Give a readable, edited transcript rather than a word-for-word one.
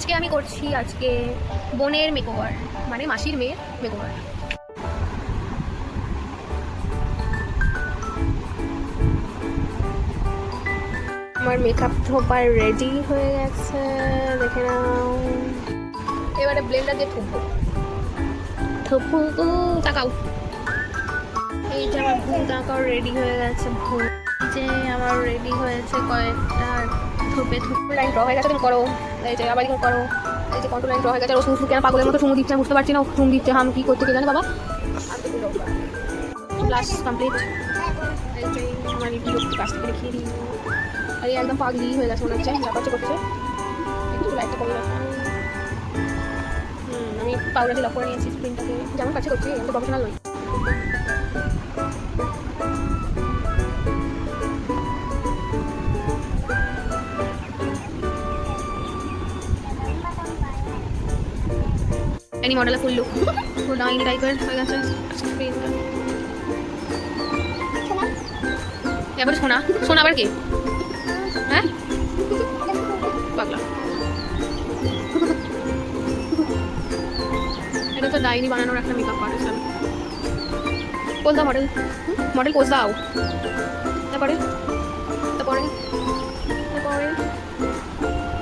আজকে আমি করছি বোনের মেকওভার, মানে মাসির মেয়ের মেকওভার। আমার মেকআপ প্রপার রেডি হয়ে গেছে, দেখে নাও। এবারে ব্লেন্ডার দিয়ে ঠুকবো তাকাও। এই যে আমার ভুল তাকাও রেডি হয়ে গেছে। ভুল যে আমার রেডি হয়েছে কয়েকটা থুপে লাইন ড্র হয়ে গেছে। তুমি করো, এই যে আবার এখানে করো। এই যে কন্ট্রোল লাইন ড্র হয়ে গেছে। ও কেন পাগলের মতো চুমু দিচ্ছে, বুঝতে পারছি না ও চুমু দিচ্ছে। আমি কি করতে কে জানে বাবা। Blush complete. এই যে আমার বিরক্তি কাছ থেকে দেখিয়ে দিই। আর একদম পাগলি হয়ে গেছে মনে হচ্ছে, ব্যাপারটা করছে। একটু লাইটটা কমিয়ে রাখা। আমি পাউডার দিয়ে লক করে নিয়েছি স্ক্রিনটাকে, যেমন কাছে করছি। আমি তো প্রফেশনাল নই। এনি মডেলের ফুল লুক, ফুল ডাইনি টাইপের হয়ে গেছে স্ক্রিনটা। এবার শোনা শোনা আবার কি? হ্যাঁ পাগলা, এটা তো ডাইনি বানানোর একটা মেকআপ আর্টিস্ট। পোজ দাও মডেল, মডেল পোজ দাও। তারপরে তারপরে তারপরে